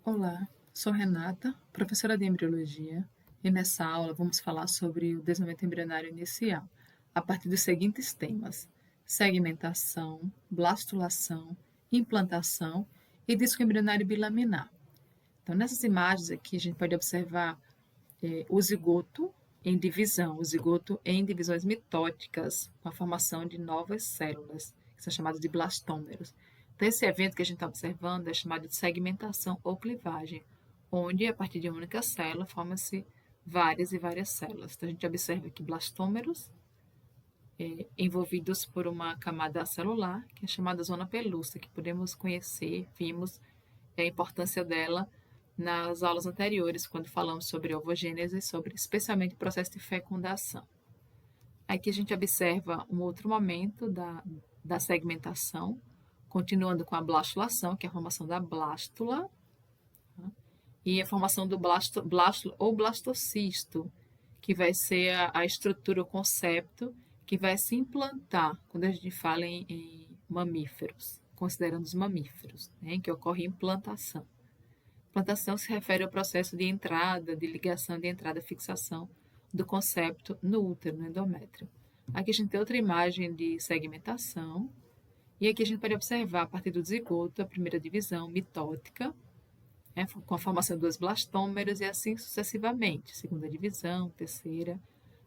Olá, sou Renata, professora de embriologia, e nessa aula vamos falar sobre o desenvolvimento embrionário inicial, a partir dos seguintes temas: segmentação, blastulação, implantação e disco embrionário bilaminar. Então, nessas imagens aqui, a gente pode observar o zigoto o zigoto em divisões mitóticas, com a formação de novas células, que são chamadas de blastômeros. Então, esse evento que a gente está observando é chamado de segmentação ou clivagem, onde, a partir de uma única célula, formam-se várias e várias células. Então, a gente observa aqui blastômeros envolvidos por uma camada celular, que é chamada zona pelúcida, que podemos conhecer, vimos a importância dela nas aulas anteriores, quando falamos sobre ovogênese, sobre especialmente o processo de fecundação. Aqui a gente observa um outro momento da segmentação, continuando com a blastulação, que é a formação da blástula, tá? E a formação do blástulo ou blastocisto, que vai ser a estrutura, o concepto, que vai se implantar quando a gente fala em mamíferos, considerando os mamíferos, né, em que ocorre implantação. Implantação se refere ao processo de entrada, de ligação de entrada, fixação do concepto no útero, no endométrio. Aqui a gente tem outra imagem de segmentação, e aqui a gente pode observar, a partir do zigoto, a primeira divisão mitótica, né, com a formação dos blastômeros e assim sucessivamente, segunda divisão, terceira,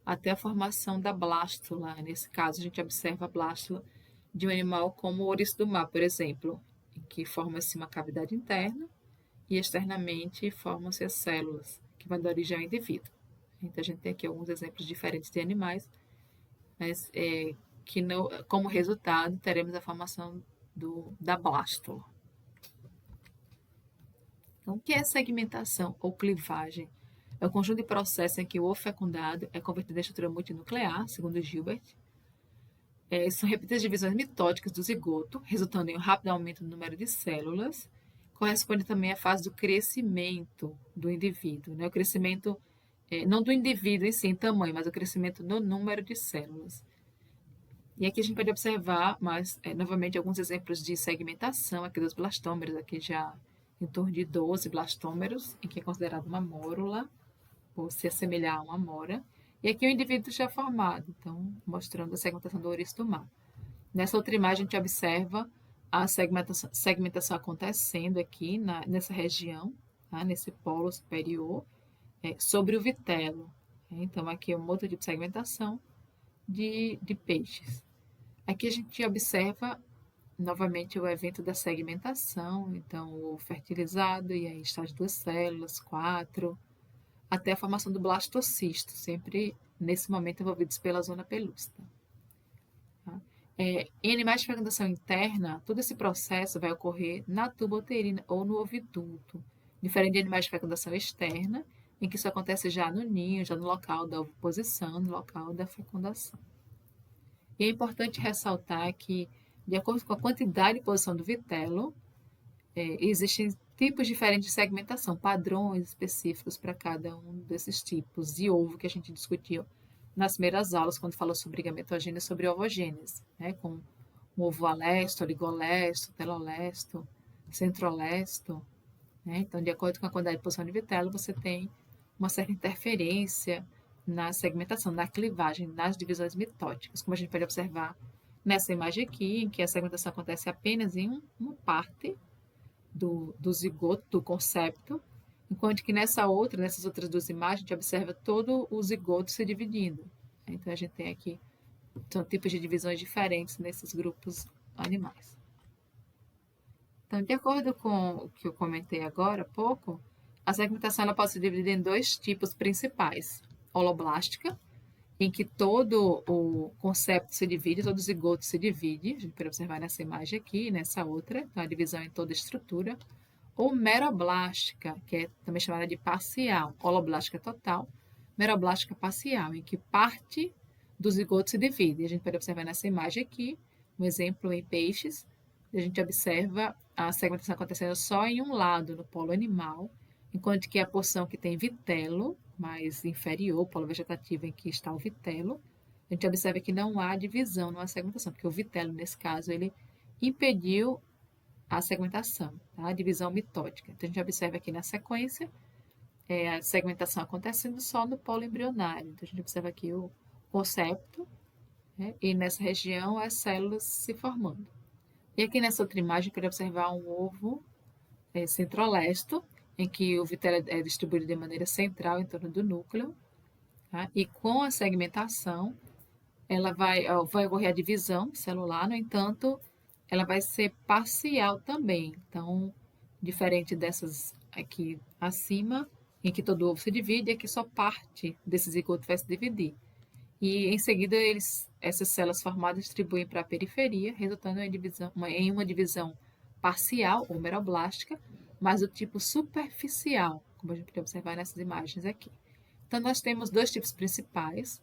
até a formação da blástula. Nesse caso, a gente observa a blástula de um animal como o ouriço do mar, por exemplo, em que forma-se uma cavidade interna e externamente formam-se as células, que vão dar origem ao indivíduo. Então, a gente tem aqui alguns exemplos diferentes de animais, mas que como resultado teremos a formação da blástula. Então, o que é segmentação ou clivagem? É o conjunto de processos em que o ovo fecundado é convertido em estrutura multinuclear, segundo Gilbert. São repetidas divisões mitóticas do zigoto, resultando em um rápido aumento do número de células. Corresponde também à fase do crescimento do indivíduo, né? O crescimento, não do indivíduo em si, em tamanho, mas o crescimento no número de células. E aqui a gente pode observar, novamente, alguns exemplos de segmentação aqui dos blastômeros, aqui já em torno de 12 blastômeros, em que é considerado uma mórula, por se assemelhar a uma amora. E aqui o indivíduo já formado, então mostrando a segmentação do ouriço do mar. Nessa outra imagem a gente observa a segmentação acontecendo aqui nessa região, tá? Nesse polo superior, sobre o vitelo. Então aqui é um outro tipo de segmentação de peixes. Aqui a gente observa novamente o evento da segmentação, então o fertilizado, e aí está as duas células, quatro, até a formação do blastocisto, sempre nesse momento envolvidos pela zona pelúcida. Tá? Em animais de fecundação interna, todo esse processo vai ocorrer na tuba uterina ou no oviduto, diferente de animais de fecundação externa, em que isso acontece já no ninho, já no local da oviposição, no local da fecundação. E é importante ressaltar que, de acordo com a quantidade e posição do vitelo, existem tipos diferentes de segmentação, padrões específicos para cada um desses tipos de ovo que a gente discutiu nas primeiras aulas, quando falou sobre gametogênese e sobre ovogênese, né? Com o ovo alesto, oligolesto, telolesto, centrolesto. Né? Então, de acordo com a quantidade de posição de vitelo, você tem uma certa interferência na segmentação, na clivagem, nas divisões mitóticas, como a gente pode observar nessa imagem aqui, em que a segmentação acontece apenas em uma parte do zigoto, do concepto, enquanto que nessas outras duas imagens, a gente observa todo o zigoto se dividindo. Então, a gente tem aqui, são tipos de divisões diferentes nesses grupos animais. Então, de acordo com o que eu comentei agora há pouco, a segmentação ela pode ser dividida em dois tipos principais. Holoblástica, em que todo o concepto se divide, todo o zigoto se divide, a gente pode observar nessa imagem aqui, nessa outra, então a divisão em toda a estrutura, ou meroblástica, que é também chamada de parcial, holoblástica total, meroblástica parcial, em que parte do zigoto se divide. A gente pode observar nessa imagem aqui, um exemplo em peixes, a gente observa a segmentação acontecendo só em um lado, no polo animal, enquanto que a porção que tem vitelo, mais inferior, polo vegetativo em que está o vitelo, a gente observa que não há divisão, não há segmentação, porque o vitelo, nesse caso, ele impediu a segmentação, tá? A divisão mitótica. Então, a gente observa aqui na sequência a segmentação acontecendo só no polo embrionário. Então, a gente observa aqui o concepto, né? E nessa região as células se formando. E aqui nessa outra imagem, pode observar um ovo centrolesto, em que o vitelo é distribuído de maneira central em torno do núcleo, tá? E com a segmentação, ela vai ocorrer a divisão celular, no entanto, ela vai ser parcial também. Então, diferente dessas aqui acima, em que todo ovo se divide, aqui só parte desse zigoto vai se dividir. E em seguida, essas células formadas distribuem para a periferia, resultando em uma divisão parcial ou meroblástica, mas do tipo superficial, como a gente pode observar nessas imagens aqui. Então, nós temos dois tipos principais: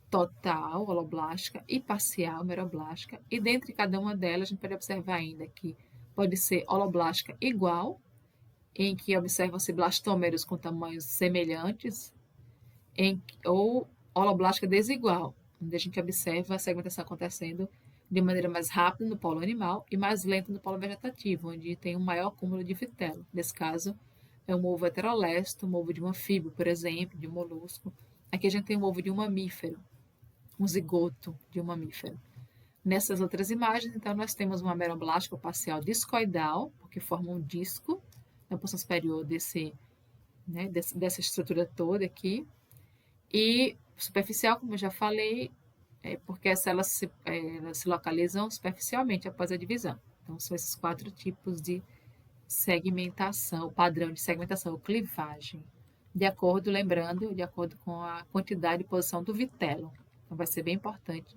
total, holoblástica, e parcial, meroblástica. E dentre cada uma delas, a gente pode observar ainda que pode ser holoblástica igual, em que observam-se blastômeros com tamanhos semelhantes, ou holoblástica desigual, onde a gente observa a segmentação acontecendo de maneira mais rápida no polo animal e mais lenta no polo vegetativo, onde tem um maior acúmulo de vitelo. Nesse caso, é um ovo heterolesto, um ovo de um anfíbio, por exemplo, de um molusco. Aqui a gente tem um ovo de um mamífero, um zigoto de um mamífero. Nessas outras imagens, então, nós temos uma meroblástica parcial discoidal, porque forma um disco na porção superior dessa estrutura toda aqui, e superficial, como eu já falei, porque as células elas se localizam superficialmente após a divisão. Então, são esses 4 tipos de segmentação, padrão de segmentação, ou clivagem, lembrando, de acordo com a quantidade e posição do vitelo. Então, vai ser bem importante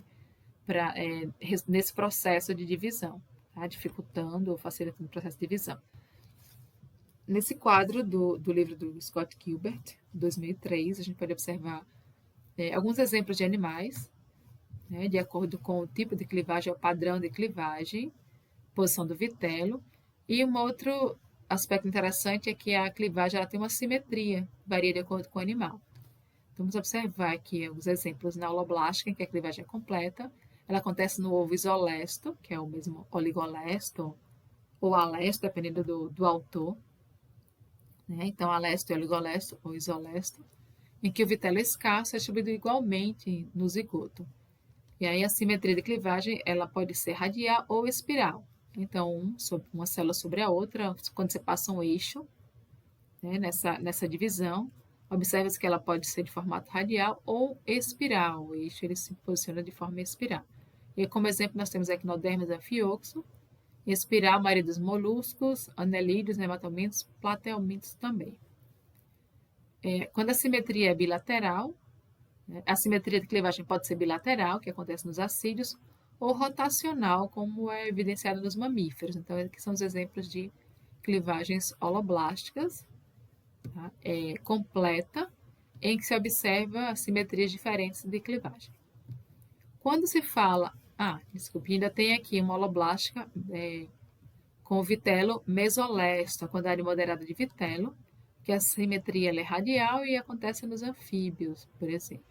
nesse processo de divisão, tá? Dificultando ou facilitando o processo de divisão. Nesse quadro do livro do Scott Gilbert, 2003, a gente pode observar alguns exemplos de animais, né, de acordo com o tipo de clivagem, o padrão de clivagem, posição do vitelo. E um outro aspecto interessante é que a clivagem ela tem uma simetria, varia de acordo com o animal. Então, vamos observar aqui alguns exemplos na holoblástica, em que a clivagem é completa. Ela acontece no ovo isolesto, que é o mesmo oligolesto, ou alesto, dependendo do autor. Né? Então, alesto é oligolesto ou isolesto, em que o vitelo escasso é distribuído igualmente no zigoto. E aí a simetria de clivagem ela pode ser radial ou espiral. Então, uma célula sobre a outra, quando você passa um eixo, né, nessa divisão, observa-se que ela pode ser de formato radial ou espiral. O eixo ele se posiciona de forma espiral. E como exemplo, nós temos Echinodermis anfioxo, espiral, a maioria dos moluscos, anelídeos, nematomintos, platelmintos também. Quando a simetria é bilateral, né, a simetria de clivagem pode ser bilateral, que acontece nos acídeos, ou rotacional, como é evidenciado nos mamíferos. Então, aqui são os exemplos de clivagens holoblásticas, tá? Completa, em que se observa simetrias diferentes de clivagem. Quando se fala... desculpe, ainda tem aqui uma holoblástica com o vitelo mesolesto, a quantidade moderada de vitelo, que a simetria é radial e acontece nos anfíbios, por exemplo.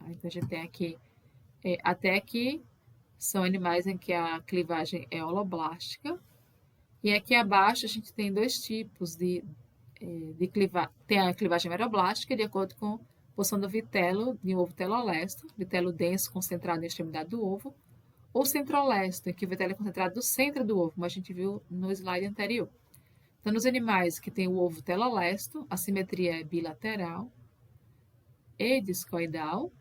Então, a gente tem aqui, até aqui, são animais em que a clivagem é holoblástica. E aqui abaixo a gente tem dois tipos de clivagem. Tem a clivagem meroblástica, de acordo com a posição do vitelo, de um ovo telolesto, vitelo denso concentrado na extremidade do ovo, ou centrolesto, em que o vitelo é concentrado no centro do ovo, como a gente viu no slide anterior. Então, nos animais que têm o ovo telolesto, a simetria é bilateral e discoidal,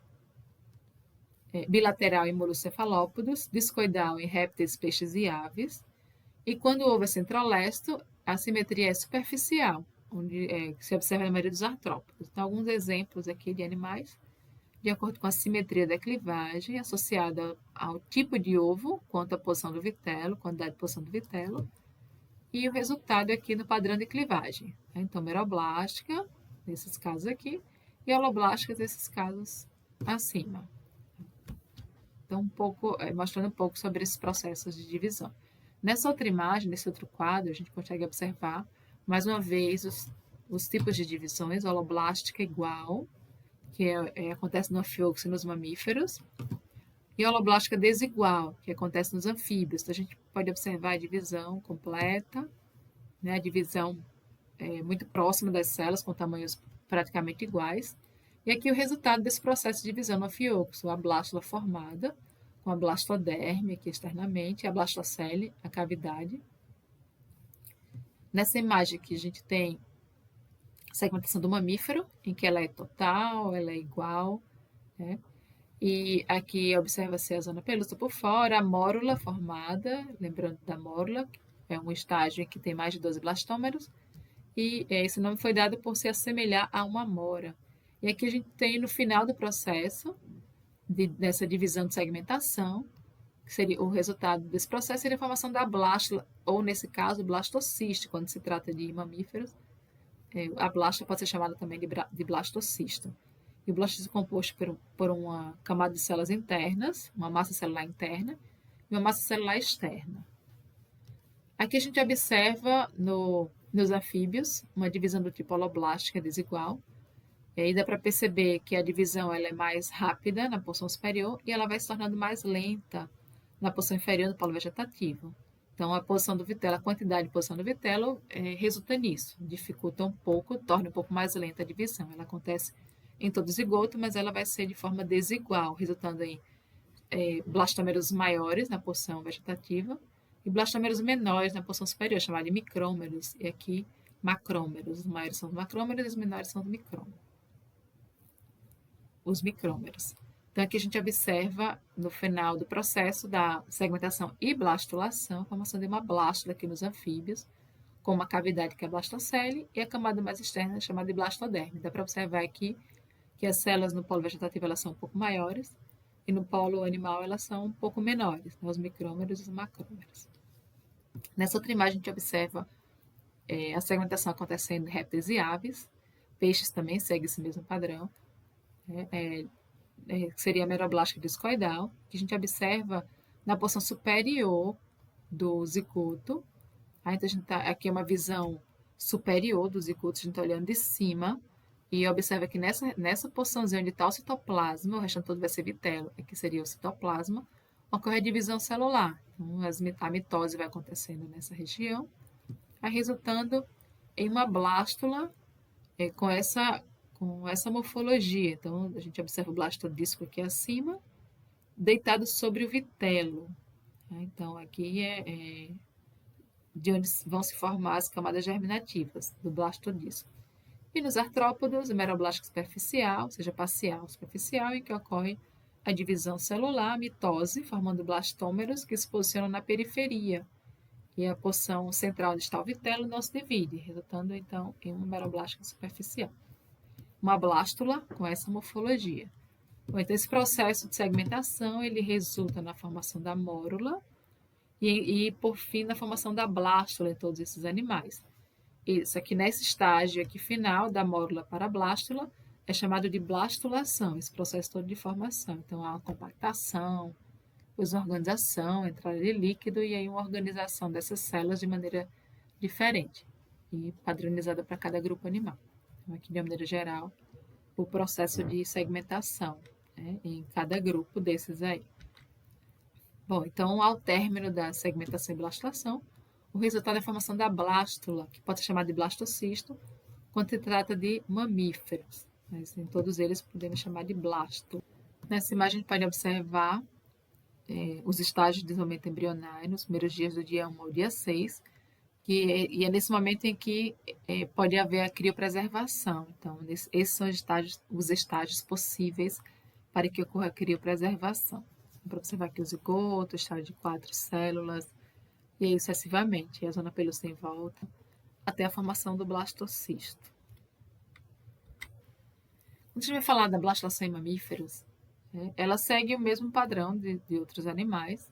bilateral em moluscos cefalópodos, discoidal em répteis, peixes e aves. E quando o ovo é centrolesto, a simetria é superficial, onde se observa na maioria dos artrópodes. Então, alguns exemplos aqui de animais, de acordo com a simetria da clivagem, associada ao tipo de ovo, quanto à posição do vitelo, quantidade de posição do vitelo, e o resultado aqui no padrão de clivagem. Então, meroblástica, nesses casos aqui, e holoblástica, nesses casos acima. Então, mostrando um pouco sobre esses processos de divisão. Nessa outra imagem, nesse outro quadro, a gente consegue observar, mais uma vez, os tipos de divisões. Holoblástica igual, que acontece no anfíoxo e nos mamíferos. E holoblástica desigual, que acontece nos anfíbios. Então, a gente pode observar a divisão completa, né, a divisão muito próxima das células, com tamanhos praticamente iguais. E aqui o resultado desse processo de divisão no anfióxo, a blástula formada, com a blastoderme aqui externamente, a blastocele, a cavidade. Nessa imagem aqui a gente tem a segmentação do mamífero, em que ela é total, ela é igual, né? E aqui observa-se a zona peluda por fora, a mórula formada, lembrando da mórula, é um estágio em que tem mais de 12 blastômeros, e esse nome foi dado por se assemelhar a uma amora. E aqui a gente tem no final do processo, dessa divisão de segmentação, que seria o resultado desse processo, seria a formação da blástula, ou nesse caso, blastocisto, quando se trata de mamíferos. A blástula pode ser chamada também de blastocisto. E o blastocisto é composto por uma camada de células internas, uma massa celular interna e uma massa celular externa. Aqui a gente observa nos anfíbios uma divisão do tipo holoblástica desigual. E aí dá para perceber que a divisão ela é mais rápida na porção superior e ela vai se tornando mais lenta na porção inferior do polo vegetativo. Então, a posição do vitelo, a quantidade de posição do vitelo resulta nisso, dificulta um pouco, torna um pouco mais lenta a divisão. Ela acontece em todo zigoto, mas ela vai ser de forma desigual, resultando em blastômeros maiores na porção vegetativa e blastômeros menores na porção superior, chamada de micrômeros, e aqui macrômeros. Os maiores são os macrômeros e os menores são os micrômeros. Então, aqui a gente observa, no final do processo da segmentação e blastulação, a formação de uma blástula aqui nos anfíbios, com uma cavidade que é a blastocele e a camada mais externa chamada de blastoderme. Dá para observar aqui que as células no polo vegetativo elas são um pouco maiores e no polo animal elas são um pouco menores, né, os micrômeros e os macrômeros. Nessa outra imagem a gente observa a segmentação acontecendo em répteis e aves, peixes também seguem esse mesmo padrão, que seria a meroblástica discoidal, que a gente observa na porção superior do zigoto. Então, a gente aqui é uma visão superior do zigoto, a gente está olhando de cima, e observa que nessa porçãozinha onde está o citoplasma, o restante todo vai ser vitelo, aqui seria o citoplasma, ocorre a divisão celular. Então, a mitose vai acontecendo nessa região, resultando em uma blástula com essa morfologia. Então, a gente observa o blastodisco aqui acima, deitado sobre o vitelo. Então, aqui é de onde vão se formar as camadas germinativas do blastodisco. E nos artrópodos, a meroblástica superficial, seja parcial ou superficial, em que ocorre a divisão celular, a mitose, formando blastômeros que se posicionam na periferia. E a porção central onde está o vitelo não se divide, resultando então em uma meroblástica superficial. Uma blástula com essa morfologia. Bom, então, esse processo de segmentação ele resulta na formação da mórula e, por fim, na formação da blástula em todos esses animais. Isso aqui nesse estágio aqui final da mórula para a blástula é chamado de blastulação, esse processo todo de formação. Então, há uma compactação, depois uma organização, entrada de líquido e aí uma organização dessas células de maneira diferente e padronizada para cada grupo animal. Então, aqui, de uma maneira geral, o processo de segmentação, né, em cada grupo desses aí. Bom, então, ao término da segmentação e blastulação, o resultado é a formação da blástula, que pode ser chamada de blastocisto, quando se trata de mamíferos. Mas em todos eles podemos chamar de blasto. Nessa imagem a gente pode observar os estágios de desenvolvimento embrionário nos primeiros dias do dia 1 ao dia 6, e é nesse momento em que pode haver a criopreservação. Então, esses são os estágios possíveis para que ocorra a criopreservação. Para observar aqui o zigoto, o estágio de 4 células, e aí sucessivamente, e a zona pelúcida em volta, até a formação do blastocisto. Quando a gente vai falar da blastulação em mamíferos, ela segue o mesmo padrão de outros animais,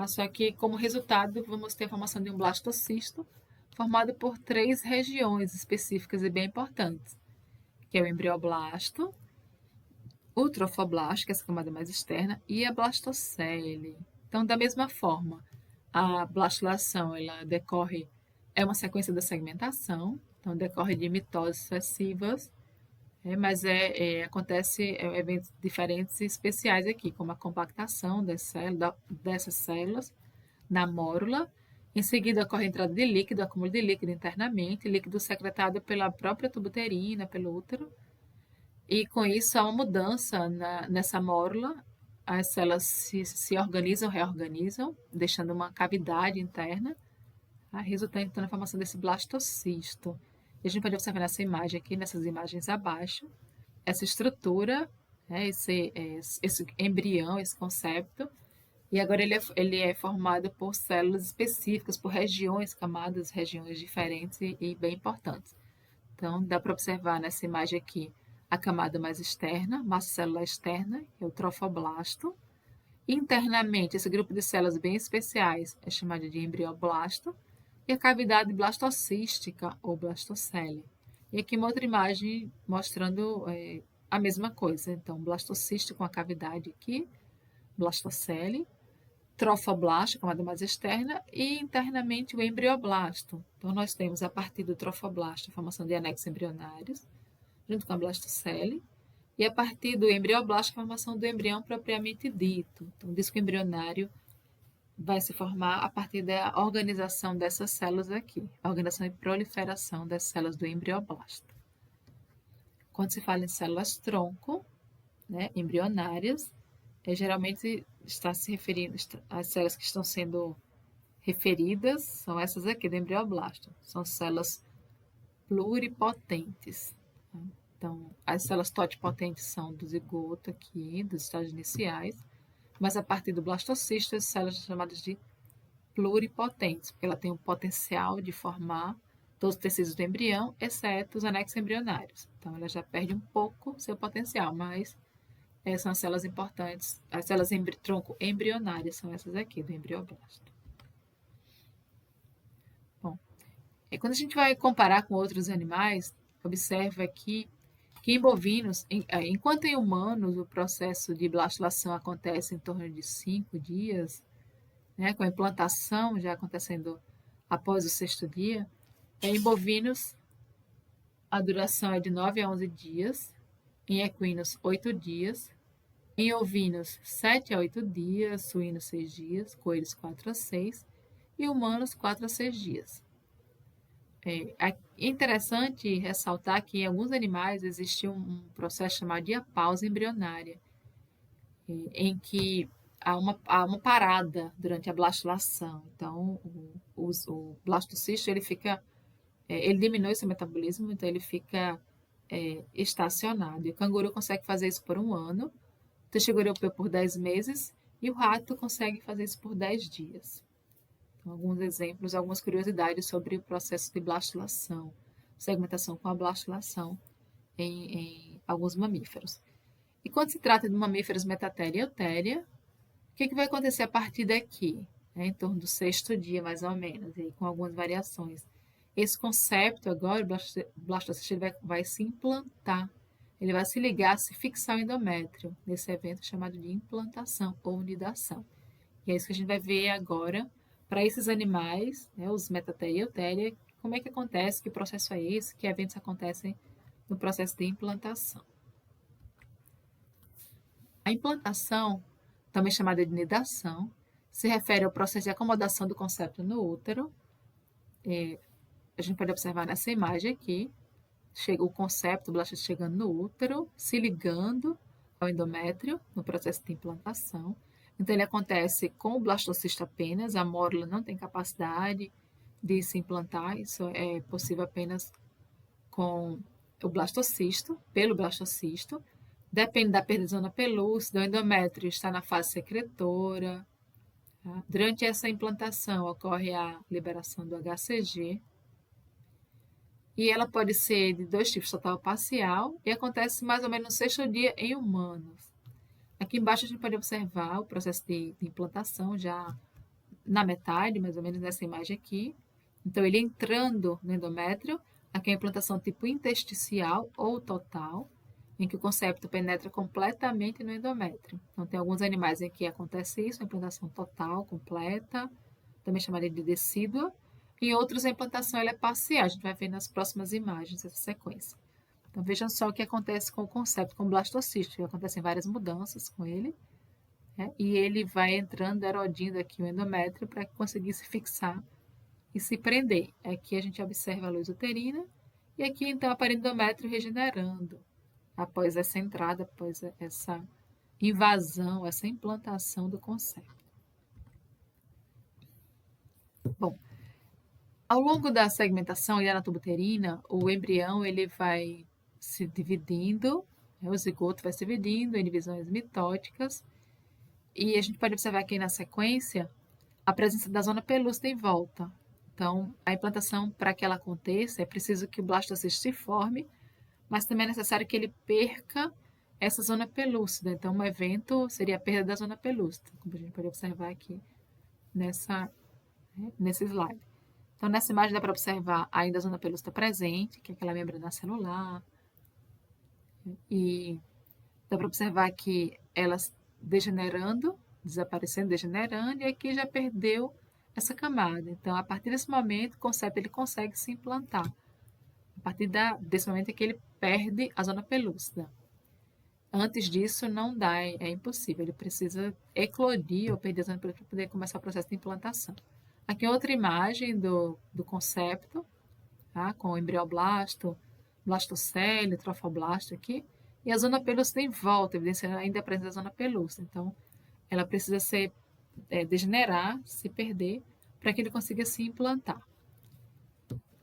só que como resultado vamos ter a formação de um blastocisto formado por 3 regiões específicas e bem importantes, que é o embrioblasto, o trofoblasto, que é essa camada mais externa, e a blastocele. Então, da mesma forma, a blastulação ela é uma sequência da segmentação, então decorre de mitoses sucessivas, Mas acontece eventos diferentes e especiais aqui, como a compactação dessas células na mórula. Em seguida, ocorre a entrada de líquido, acúmulo de líquido internamente, líquido secretado pela própria tubo uterina, pelo útero. E com isso há uma mudança nessa mórula. As células se organizam, reorganizam, deixando uma cavidade interna, resultando então na formação desse blastocisto. E a gente pode observar nessa imagem aqui, nessas imagens abaixo, essa estrutura, esse embrião, esse concepto. E agora ele é formado por células específicas, por regiões, camadas, regiões diferentes e bem importantes. Então, dá para observar nessa imagem aqui a camada mais externa, massa celular externa, que é o trofoblasto. Internamente, esse grupo de células bem especiais é chamado de embrioblasto. E a cavidade blastocística ou blastocele. E aqui uma outra imagem mostrando a mesma coisa. Então, blastocisto com a cavidade aqui, blastocele, trofoblasto, camada mais externa, e internamente o embrioblasto. Então, nós temos a partir do trofoblasto a formação de anexos embrionários, junto com a blastocele, e a partir do embrioblasto a formação do embrião propriamente dito. Então, o disco embrionário vai se formar a partir da organização dessas células aqui, a organização e proliferação das células do embrioblasto. Quando se fala em células-tronco, embrionárias, geralmente está se referindo, as células que estão sendo referidas são essas aqui do embrioblasto, são células pluripotentes. Então, as células totipotentes são do zigoto aqui, dos estágios iniciais, mas a partir do blastocisto, as células são chamadas de pluripotentes, porque ela tem o potencial de formar todos os tecidos do embrião, exceto os anexos embrionários. Então, ela já perde um pouco seu potencial, mas são as células importantes. As células tronco embrionárias são essas aqui, do embrioblasto. Bom, quando a gente vai comparar com outros animais, observa aqui que em bovinos, enquanto em humanos o processo de blastulação acontece em torno de 5 dias, com a implantação já acontecendo após o 6º dia, em bovinos a duração é de 9 a 11 dias, em equinos 8 dias, em ovinos 7 a 8 dias, suínos 6 dias, coelhos 4 a 6 e humanos 4 a 6 dias. É interessante ressaltar que em alguns animais existe um processo chamado diapausa embrionária, em que há uma parada durante a blastulação. Então, o blastocisto ele diminui seu metabolismo, então ele fica estacionado. E o canguru consegue fazer isso por 1 ano, o texugo europeu por 10 meses e o rato consegue fazer isso por 10 dias. Então, alguns exemplos, algumas curiosidades sobre o processo de blastulação, segmentação com a blastulação em alguns mamíferos. E quando se trata de mamíferos metatéria e eutéria, o que vai acontecer a partir daqui? Em torno do 6º dia, mais ou menos, e com algumas variações. Esse concepto agora, o blastocisto, vai se implantar. Ele vai se ligar, se fixar ao endométrio, nesse evento chamado de implantação ou nidação. E é isso que a gente vai ver agora para esses animais, os metatéria e eutéria, como é que acontece, que processo é esse, que eventos acontecem no processo de implantação. A implantação, também chamada de nidação, se refere ao processo de acomodação do concepto no útero. A gente pode observar nessa imagem aqui, chega o concepto, o blastocysto chegando no útero, se ligando ao endométrio no processo de implantação. Então, ele acontece com o blastocisto apenas, a mórula não tem capacidade de se implantar, isso é possível apenas com o blastocisto, pelo blastocisto. Depende da perda da zona pelúcida, o endométrio está na fase secretora. Tá? Durante essa implantação ocorre a liberação do HCG. E ela pode ser de 2 tipos, total ou parcial, e acontece mais ou menos no 6º dia em humanos. Aqui embaixo a gente pode observar o processo de implantação já na metade, mais ou menos nessa imagem aqui. Então, ele entrando no endométrio, aqui é a implantação tipo intersticial ou total, em que o concepto penetra completamente no endométrio. Então, tem alguns animais em que acontece isso, a implantação total, completa, também chamada de decídua. Em outros, a implantação ela é parcial, a gente vai ver nas próximas imagens essa sequência. Então, vejam só o que acontece com o concepto, com o blastocisto. Acontecem várias mudanças com ele, né? E ele vai entrando, erodindo aqui o endométrio para conseguir se fixar e se prender. Aqui a gente observa a luz uterina e aqui, então, a parede do endométrio regenerando após essa entrada, após essa invasão, essa implantação do concepto. Bom, ao longo da segmentação e da tubuterina, o embrião ele vai se dividindo, né, o zigoto vai se dividindo em divisões mitóticas, e a gente pode observar aqui na sequência a presença da zona pelúcida em volta. Então, a implantação, para que ela aconteça, é preciso que o blastocisto se forme, mas também é necessário que ele perca essa zona pelúcida. Então, um evento seria a perda da zona pelúcida, como a gente pode observar aqui nesse slide. Então, nessa imagem dá para observar ainda a zona pelúcida presente, que é aquela membrana celular, e dá para observar aqui elas degenerando, desaparecendo, degenerando, e aqui já perdeu essa camada. Então, a partir desse momento, o concepto ele consegue se implantar. A partir desse momento é que ele perde a zona pelúcida. Antes disso, não dá, é impossível. Ele precisa eclodir ou perder a zona pelúcida para poder começar o processo de implantação. Aqui outra imagem do concepto, tá? Com o embrioblasto, blastocele, trofoblasto aqui, e a zona pelúcida em volta, evidenciando ainda a presença da zona pelúcida. Então, ela precisa degenerar, se perder, para que ele consiga se implantar.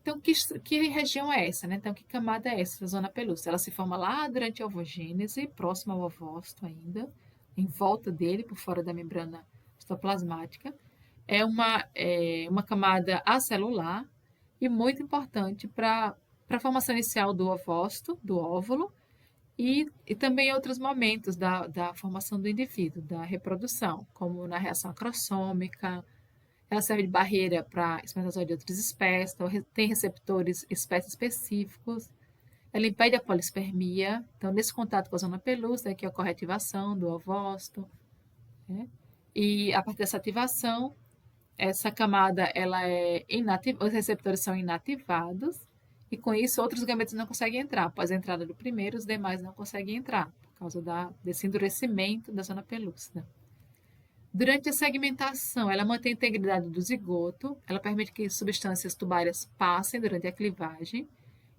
Então, que região é essa, né? Então, que camada é essa, zona pelúcida? Ela se forma lá durante a ovogênese, próxima ao ovócito ainda, em volta dele, por fora da membrana citoplasmática. É uma camada acelular e muito importante para a formação inicial do ovócito, do óvulo, e também em outros momentos da formação do indivíduo, da reprodução, como na reação acrossômica. Ela serve de barreira para espermatozoide de outras espécies, então tem receptores espécies específicos. Ela impede a polispermia, então nesse contato com a zona pelúcida é que ocorre a ativação do ovócito, né? E a partir dessa ativação, essa camada ela é inativa, os receptores são inativados e com isso outros gametos não conseguem entrar. Após a entrada do primeiro, os demais não conseguem entrar por causa desse endurecimento da zona pelúcida. Durante a segmentação, ela mantém a integridade do zigoto, ela permite que substâncias tubárias passem durante a clivagem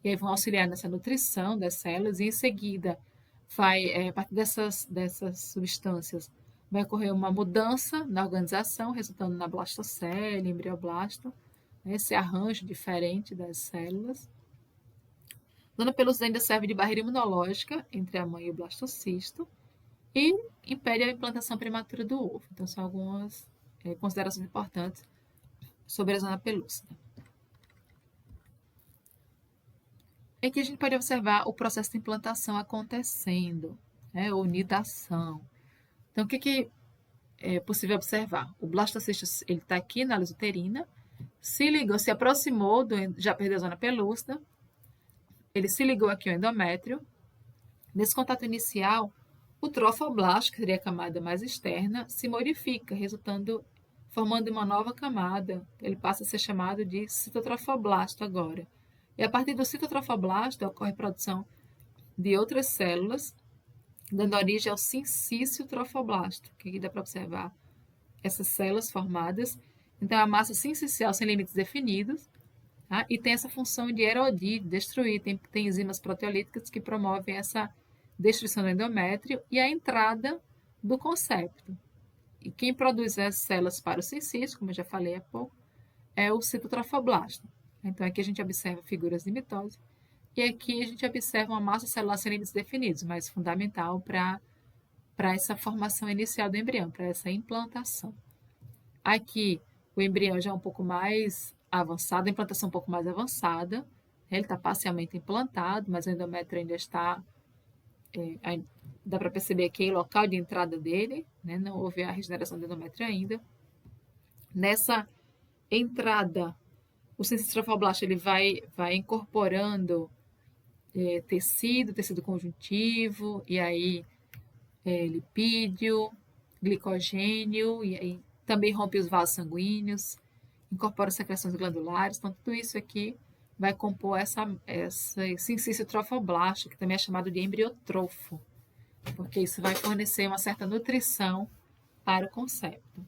e aí vão auxiliar nessa nutrição das células e em seguida a partir dessas substâncias vai ocorrer uma mudança na organização, resultando na blastocele, embrioblasto, né, esse arranjo diferente das células. A zona pelúcida ainda serve de barreira imunológica entre a mãe e o blastocisto e impede a implantação prematura do ovo. Então, são algumas considerações importantes sobre a zona pelúcida. Aqui a gente pode observar o processo de implantação acontecendo, né, ou nidação. Então, o que é possível observar? O blastocisto está aqui na luz uterina, se ligou, se aproximou, já perdeu a zona pelúcida, ele se ligou aqui ao endométrio. Nesse contato inicial, o trofoblasto, que seria a camada mais externa, se modifica, formando uma nova camada. Ele passa a ser chamado de citotrofoblasto agora. E a partir do citotrofoblasto ocorre a produção de outras células, dando origem ao sincício trofoblasto, que aqui dá para observar essas células formadas. Então, a massa sincicial sem limites definidos, tá? E tem essa função de erodir, destruir. Tem enzimas proteolíticas que promovem essa destruição do endométrio e a entrada do concepto. E quem produz as células para o sincício, como eu já falei há pouco, é o citotrofoblasto. Então, aqui a gente observa figuras de mitose e aqui a gente observa uma massa celular sem limites definidos, mas fundamental para essa formação inicial do embrião, para essa implantação. Aqui, o embrião já é um pouco mais avançado, a implantação um pouco mais avançada, ele está parcialmente implantado, mas o endométrio ainda está dá para perceber que é o local de entrada dele, né? Não houve a regeneração do endométrio ainda. Nessa entrada, o cistitrofoblasto ele vai incorporando tecido conjuntivo, e aí lipídio, glicogênio, e aí também rompe os vasos sanguíneos, incorpora secreções glandulares. Então, tudo isso aqui vai compor esse sincício trofoblasto, que também é chamado de embriotrofo, porque isso vai fornecer uma certa nutrição para o concepto.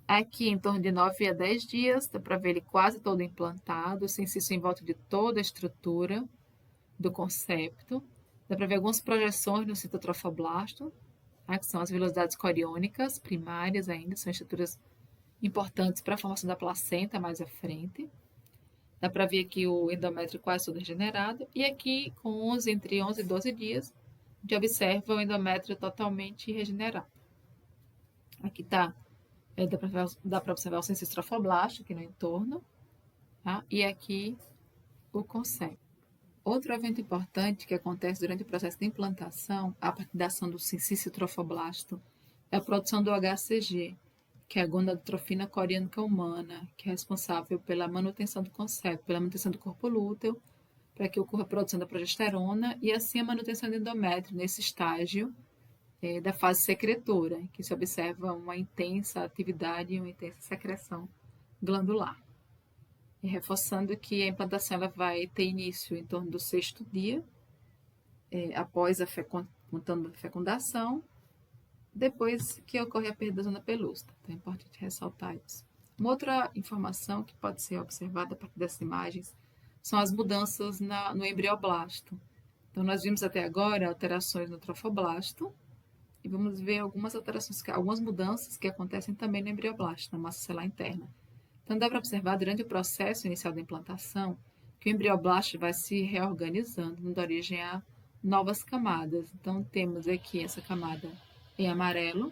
Aqui, em torno de 9 a 10 dias, dá para ver ele quase todo implantado, o sincício em volta de toda a estrutura do concepto. Dá para ver algumas projeções no citotrofoblasto, tá? Que são as velocidades coriônicas primárias ainda, são estruturas importantes para a formação da placenta mais à frente. Dá para ver aqui o endométrio quase todo regenerado. E aqui, entre 11 e 12 dias, a gente observa o endométrio totalmente regenerado. Aqui está, dá para observar o sincício trofoblasto aqui no entorno, tá? E aqui o concepto. Outro evento importante que acontece durante o processo de implantação, a partir da ação do sincício trofoblasto, é a produção do HCG, que é a gonadotrofina coriônica humana, que é responsável pela manutenção do concepto, pela manutenção do corpo lúteo, para que ocorra a produção da progesterona e assim a manutenção do endométrio nesse estágio da fase secretora, que se observa uma intensa atividade e uma intensa secreção glandular. E reforçando que a implantação ela vai ter início em torno do 6º dia, após a fecundação, depois que ocorre a perda da zona pelúcida. Então é importante ressaltar isso. Uma outra informação que pode ser observada a partir dessas imagens são as mudanças no embrioblasto. Então nós vimos até agora alterações no trofoblasto e vamos ver algumas mudanças que acontecem também no embrioblasto, na massa celular interna. Então dá para observar durante o processo inicial da implantação que o embrioblasto vai se reorganizando, dando origem a novas camadas. Então temos aqui essa camada em amarelo,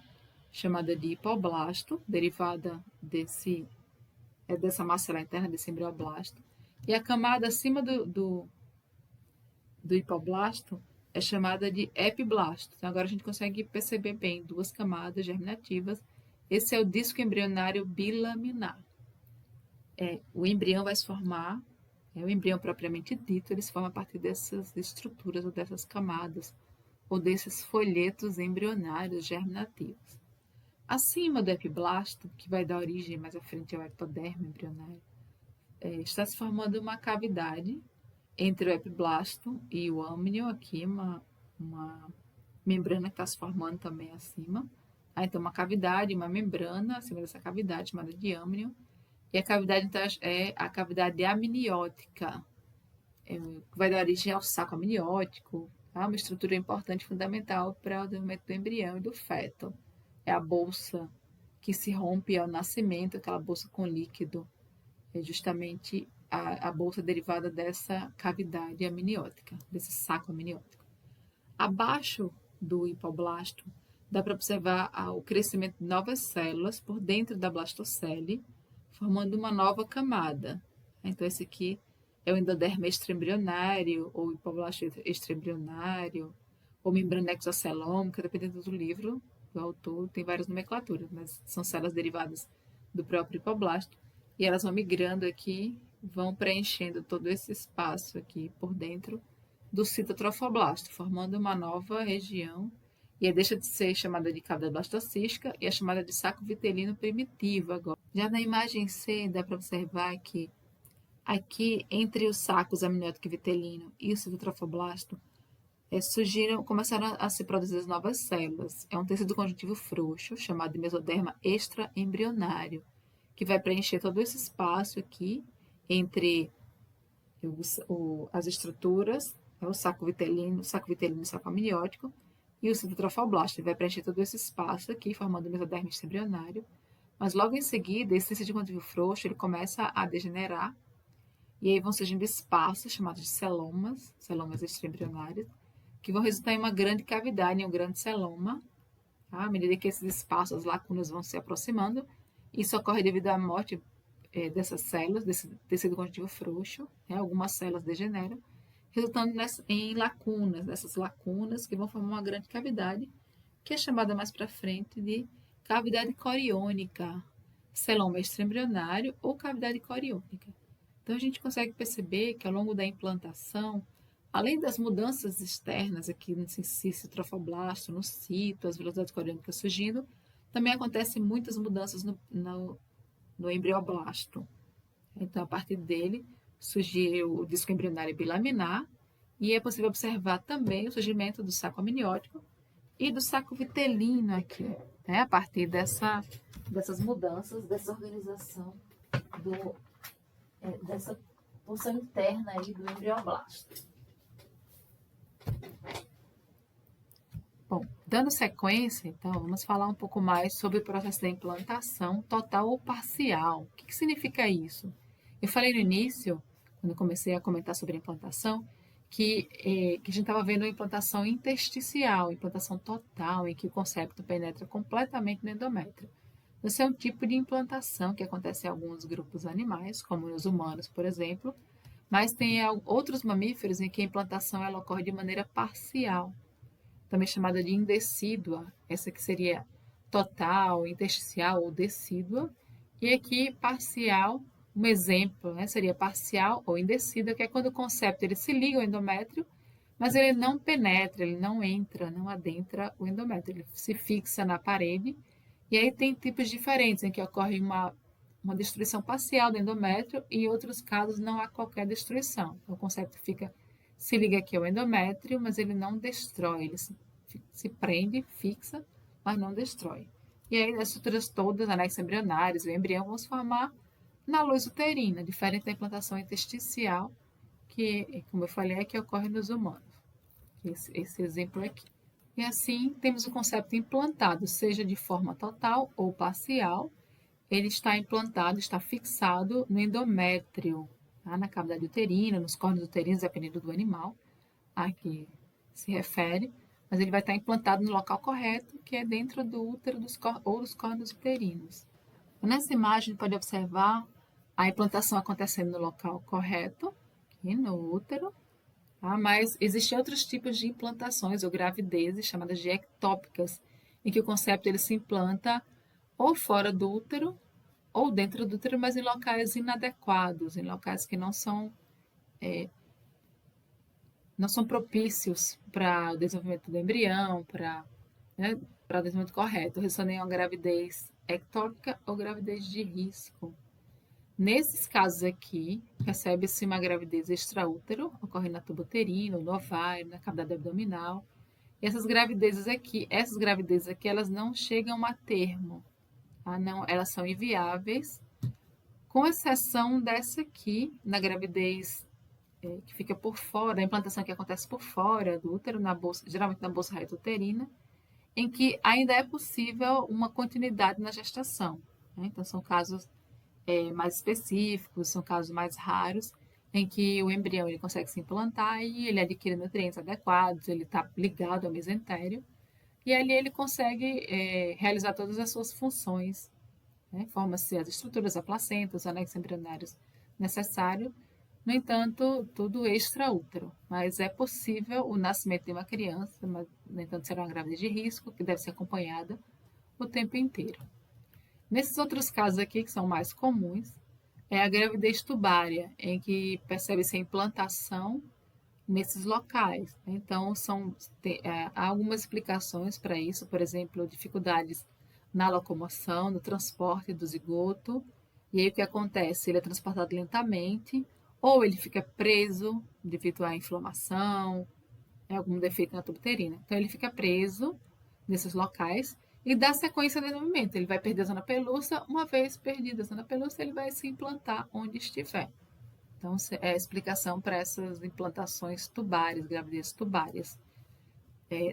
chamada de hipoblasto, derivada dessa massa celular interna, desse embrioblasto. E a camada acima do hipoblasto é chamada de epiblasto. Então, agora a gente consegue perceber bem duas camadas germinativas. Esse é o disco embrionário bilaminar. O embrião vai se formar, o embrião propriamente dito, ele se forma a partir dessas estruturas ou dessas camadas, ou desses folhetos embrionários germinativos. Acima do epiblasto, que vai dar origem mais à frente ao ectodermo embrionário, está se formando uma cavidade entre o epiblasto e o âmnio, aqui uma membrana que está se formando também acima. Então, uma cavidade, uma membrana acima dessa cavidade, chamada de âmnio, e a cavidade então, é a cavidade amniótica, que vai dar origem ao saco amniótico, tá? Uma estrutura importante, fundamental para o desenvolvimento do embrião e do feto. É a bolsa que se rompe ao nascimento, aquela bolsa com líquido, é justamente a bolsa derivada dessa cavidade amniótica, desse saco amniótico. Abaixo do hipoblasto, dá para observar o crescimento de novas células por dentro da blastocele, formando uma nova camada. Então, esse aqui é o endodermo extraembrionário, ou hipoblasto extraembrionário, ou membrana exocelômica, dependendo do livro do autor, tem várias nomenclaturas, mas são células derivadas do próprio hipoblasto, e elas vão migrando aqui, vão preenchendo todo esse espaço aqui por dentro do citotrofoblasto, formando uma nova região, e aí deixa de ser chamada de cávida blastocística e é chamada de saco vitelino primitivo agora. Já na imagem C, dá para observar que aqui, entre os sacos amniótico e vitelino e o citotrofoblasto, começaram a se produzir as novas células. É um tecido conjuntivo frouxo, chamado de mesoderma extraembrionário, que vai preencher todo esse espaço aqui entre as estruturas, o saco vitelino e o saco amniótico, e o citotrofoblasto. Ele vai preencher todo esse espaço aqui, formando o mesoderma extraembrionário. Mas logo em seguida, esse tecido conjuntivo frouxo, ele começa a degenerar, e aí vão surgindo espaços chamados de celomas extraembrionários, que vão resultar em uma grande cavidade, em um grande celoma, tá? À medida que esses espaços, as lacunas vão se aproximando. Isso ocorre devido à morte dessas células, desse tecido conjuntivo frouxo, né? Algumas células degeneram, resultando em lacunas, nessas lacunas que vão formar uma grande cavidade, que é chamada mais para frente de cavidade coriônica, celoma extraembrionário ou cavidade coriônica. Então, a gente consegue perceber que ao longo da implantação, além das mudanças externas aqui no sincício trofoblasto, no cito, as velocidades coriônicas surgindo, também acontecem muitas mudanças no embrioblasto. Então, a partir dele, surgir o disco embrionário bilaminar, e é possível observar também o surgimento do saco amniótico e do saco vitelino aqui, né, a partir dessas mudanças, dessa organização, dessa porção interna aí do embrioblasto. Bom, dando sequência, então, vamos falar um pouco mais sobre o processo da implantação total ou parcial. O que significa isso? Eu falei no início, quando comecei a comentar sobre a implantação, que a gente estava vendo a implantação intersticial, implantação total, em que o concepto penetra completamente no endométrio. Esse é um tipo de implantação que acontece em alguns grupos animais, como nos humanos, por exemplo, mas tem outros mamíferos em que a implantação ela ocorre de maneira parcial, também chamada de indecídua, essa que seria total, intersticial ou decídua, e aqui parcial, um exemplo, né, seria parcial ou indecídua, que é quando o concepto ele se liga ao endométrio, mas ele não penetra, ele não entra, não adentra o endométrio, ele se fixa na parede, e aí tem tipos diferentes, em que ocorre uma destruição parcial do endométrio e em outros casos não há qualquer destruição. Então, o concepto se liga aqui ao endométrio, mas ele não destrói, ele se prende, fixa, mas não destrói. E aí as estruturas todas, anexos embrionários, o embrião, vão se formar na luz uterina, diferente da implantação intersticial, que, como eu falei, é que ocorre nos humanos. Esse exemplo aqui. E assim, temos o concepto implantado, seja de forma total ou parcial, ele está implantado, está fixado no endométrio, tá? Na cavidade uterina, nos córneos uterinos, dependendo do animal a que se refere, mas ele vai estar implantado no local correto, que é dentro do útero ou dos córneos uterinos. Nessa imagem, pode observar a implantação acontecendo no local correto, aqui no útero, tá? Mas existem outros tipos de implantações ou gravidezes, chamadas de ectópicas, em que o concepto ele se implanta ou fora do útero ou dentro do útero, mas em locais inadequados, em locais que não são propícios para o desenvolvimento do embrião, né, para o desenvolvimento correto. Ressonei uma gravidez ectópica ou gravidez de risco. Nesses casos aqui, percebe-se uma gravidez extraútero, ocorrendo na tuba uterina, no ovário, na cavidade abdominal. E essas gravidezes aqui, elas não chegam a termo, tá? Não, elas são inviáveis, com exceção dessa aqui, na gravidez que fica por fora, a implantação que acontece por fora do útero, geralmente na bolsa reto-uterina, em que ainda é possível uma continuidade na gestação, né? Então, são casos mais específicos, são casos mais raros, em que o embrião ele consegue se implantar e ele adquire nutrientes adequados, ele está ligado ao mesentério, e ali ele consegue realizar todas as suas funções, né? Forma-se as estruturas, a placenta, os anexos embrionários necessários. No entanto, tudo extraútero, mas é possível o nascimento de uma criança, mas, no entanto, será uma gravidez de risco, que deve ser acompanhada o tempo inteiro. Nesses outros casos aqui, que são mais comuns, é a gravidez tubária, em que percebe-se a implantação nesses locais. Então, há algumas explicações para isso, por exemplo, dificuldades na locomoção, no transporte do zigoto, e aí o que acontece? Ele é transportado lentamente, ou ele fica preso devido à inflamação, algum defeito na tuba uterina. Então, ele fica preso nesses locais e dá sequência ao desenvolvimento. Ele vai perder a zona pelúcida, uma vez perdida a zona pelúcida, ele vai se implantar onde estiver. Então, é a explicação para essas implantações tubárias, gravidezes tubárias.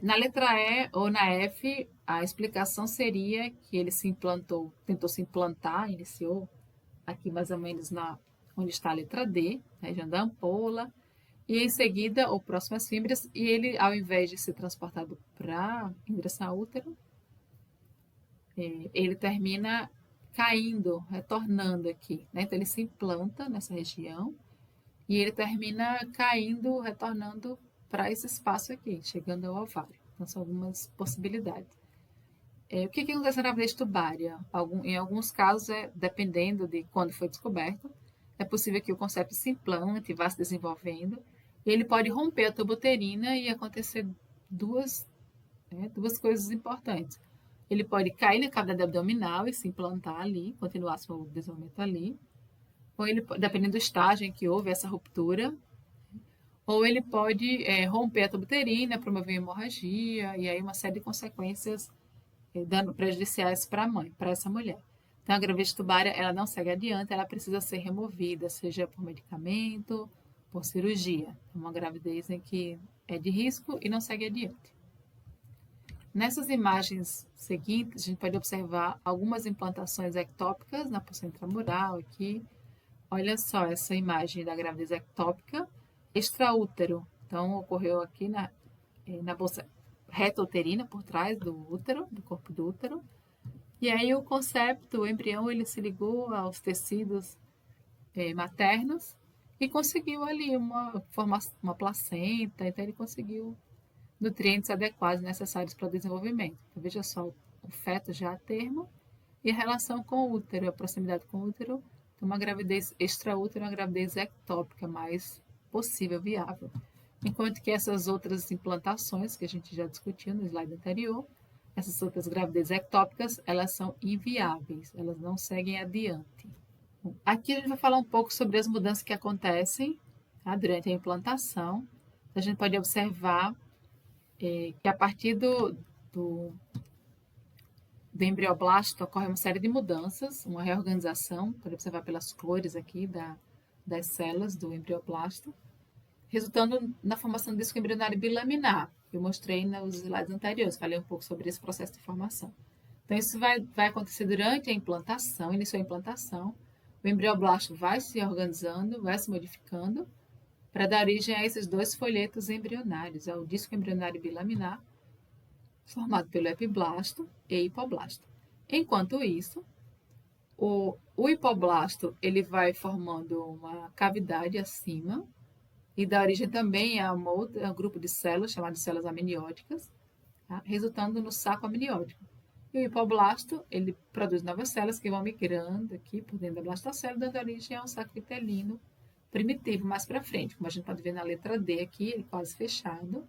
Na letra E ou na F, a explicação seria que ele tentou se implantar, iniciou aqui mais ou menos onde está a letra D, na região da ampola, e em seguida, ou próximas fibras, e ele, ao invés de ser transportado para ingressar ao útero, ele termina caindo, retornando aqui, né? Então, ele se implanta nessa região e ele termina caindo, retornando para esse espaço aqui, chegando ao ovário. Então, são algumas possibilidades. O que acontece na gravidez tubária? Em alguns casos, dependendo de quando foi descoberto, é possível que o concepto se implante, vá se desenvolvendo, e ele pode romper a tuba uterina e acontecer duas coisas importantes. Ele pode cair na cavidade abdominal e se implantar ali, continuar seu desenvolvimento ali, ou ele, dependendo do estágio em que houve essa ruptura, ou ele pode romper a tuba uterina, promover hemorragia, e aí uma série de consequências prejudiciais para a mãe, para essa mulher. Então, a gravidez tubária, ela não segue adiante, ela precisa ser removida, seja por medicamento, por cirurgia. É uma gravidez em que é de risco e não segue adiante. Nessas imagens seguintes, a gente pode observar algumas implantações ectópicas na porção intramural aqui. Olha só essa imagem da gravidez ectópica extraútero. Então, ocorreu aqui na bolsa reta uterina, por trás do útero, do corpo do útero. E aí o concepto, o embrião, ele se ligou aos tecidos maternos e conseguiu ali uma placenta, então ele conseguiu nutrientes adequados necessários para o desenvolvimento. Então, veja só, o feto já a termo e a relação com o útero, a proximidade com o útero, então uma gravidez extraútero, uma gravidez ectópica mais possível, viável. Enquanto que essas outras implantações, que a gente já discutiu no slide anterior, essas outras gravidezes ectópicas, elas são inviáveis, elas não seguem adiante. Bom, aqui a gente vai falar um pouco sobre as mudanças que acontecem durante a implantação. A gente pode observar que a partir do embrioblasto ocorre uma série de mudanças, uma reorganização, pode observar pelas cores aqui das células do embrioblasto, resultando na formação do disco embrionário bilaminar, que eu mostrei nos slides anteriores, falei um pouco sobre esse processo de formação. Então, isso vai acontecer durante a implantação, iniciou a implantação, o embrioblasto vai se organizando, vai se modificando, para dar origem a esses dois folhetos embrionários, ao disco embrionário bilaminar, formado pelo epiblasto e hipoblasto. Enquanto isso, o hipoblasto ele vai formando uma cavidade acima e dá origem também a um grupo de células chamado de células amnióticas, tá? Resultando no saco amniótico. E o hipoblasto ele produz novas células que vão migrando aqui por dentro da blastocélula, dando origem a um saco vitelino primitivo mais para frente, como a gente pode ver na letra D aqui, ele quase fechado,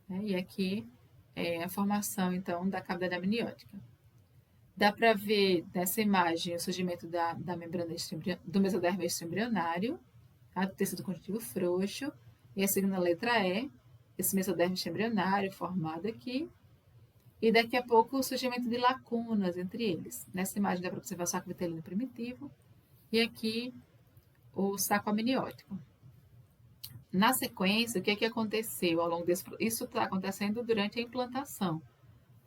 né? E aqui é a formação, então, da cavidade amniótica. Dá para ver nessa imagem o surgimento da membrana do mesodermo extraembrionário, tá? Do tecido conjuntivo frouxo, e a segunda letra E, esse mesodermo extraembrionário formado aqui, e daqui a pouco o surgimento de lacunas entre eles. Nessa imagem dá para observar o saco vitelino primitivo, e aqui o saco amniótico. Na sequência, o que aconteceu ao longo desse isso está acontecendo durante a implantação,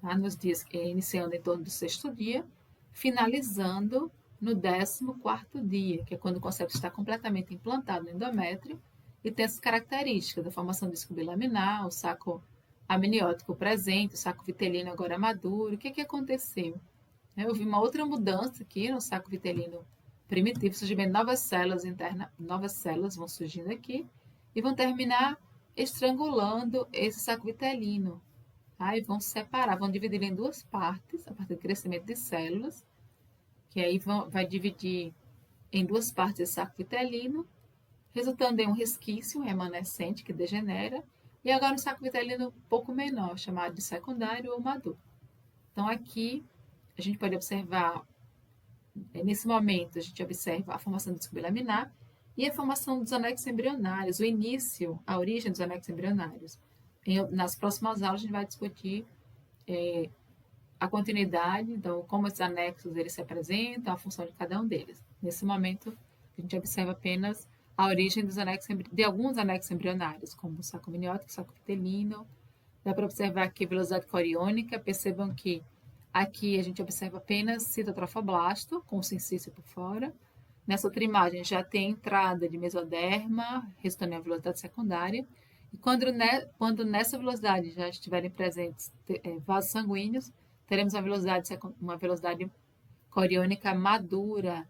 tá? Nos dias iniciando em torno do 6º dia, finalizando no 14º dia, que é quando o concepto está completamente implantado no endométrio e tem essas características da formação do disco bilaminar, o saco amniótico presente, o saco vitelino agora maduro. O que aconteceu? Houve uma outra mudança aqui no saco vitelino primitivo, surgimento de novas células internas, novas células vão surgindo aqui e vão terminar estrangulando esse saco vitelino. Tá? E vão separar, vão dividir em duas partes, a partir do crescimento de células, que aí vai dividir em duas partes esse saco vitelino, resultando em um resquício remanescente que degenera, e agora um saco vitelino um pouco menor, chamado de secundário ou maduro. Então, aqui a gente pode observar, nesse momento, a gente observa a formação do disco bilaminar e a formação dos anexos embrionários, o início, a origem dos anexos embrionários. Nas próximas aulas, a gente vai discutir a continuidade, então, como esses anexos eles se apresentam, a função de cada um deles. Nesse momento, a gente observa apenas a origem de alguns anexos embrionários, como o saco amniótico, o saco vitelino. Dá para observar aqui a velocidade coriônica. Percebam que aqui a gente observa apenas citotrofoblasto, com o sincício por fora. Nessa outra imagem já tem entrada de mesoderma, resultando em velocidade secundária. E quando nessa velocidade já estiverem presentes vasos sanguíneos, teremos uma velocidade coriônica madura.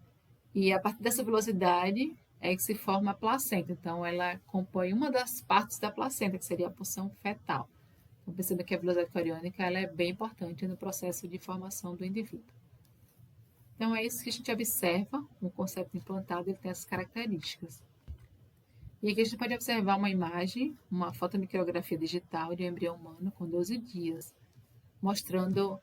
E a partir dessa velocidade é que se forma a placenta. Então, ela compõe uma das partes da placenta, que seria a porção fetal. Então, perceba que a velocidade coriônica ela é bem importante no processo de formação do indivíduo. Então, é isso que a gente observa, um conceito implantado, ele tem essas características. E aqui a gente pode observar uma imagem, uma fotomicrografia digital de um embrião humano com 12 dias, mostrando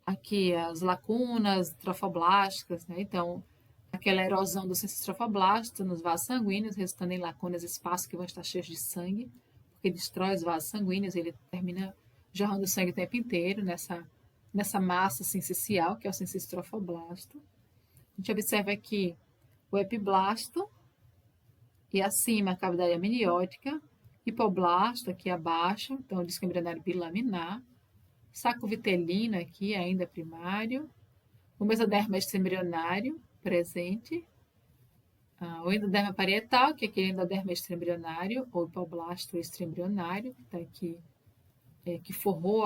aqui as lacunas trofoblásticas, né? Então, aquela erosão do estrofoblasta nos vasos sanguíneos, resultando em lacunas, espaços que vão estar cheios de sangue, porque destrói os vasos sanguíneos, ele termina jorrando sangue o tempo inteiro nessa massa sincicial, que é o sincistrofoblasto. A gente observa aqui o epiblasto e acima a cavidade amniótica, hipoblasto aqui abaixo, então o disco embrionário bilaminar, saco vitelino aqui ainda primário, o mesoderma extraembrionário presente, o endoderma parietal, que é aquele endoderma extraembrionário, ou hipoblasto extraembrionário, que está aqui, que forrou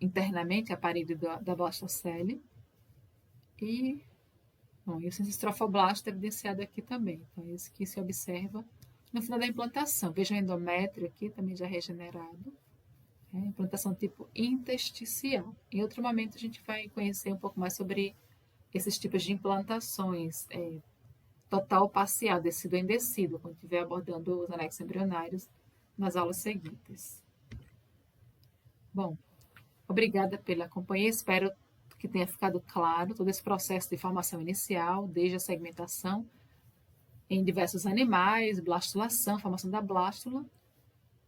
internamente a parede da blastocele. E o sincistrofoblasto é evidenciado aqui também. Então, esse que se observa no final da implantação. Veja o endométrio aqui, também já regenerado. Implantação tipo intersticial. Em outro momento, a gente vai conhecer um pouco mais sobre esses tipos de implantações, total ou parcial, decido ou indecido, quando estiver abordando os anexos embrionários nas aulas seguintes. Bom, obrigada pela companhia, espero que tenha ficado claro todo esse processo de formação inicial, desde a segmentação em diversos animais, blastulação, formação da blástula,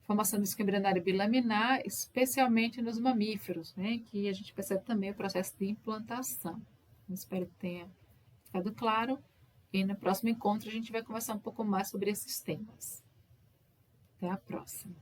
formação do disco embrionário bilaminar, especialmente nos mamíferos, né, que a gente percebe também o processo de implantação. Espero que tenha ficado claro. E no próximo encontro a gente vai conversar um pouco mais sobre esses temas. Até a próxima.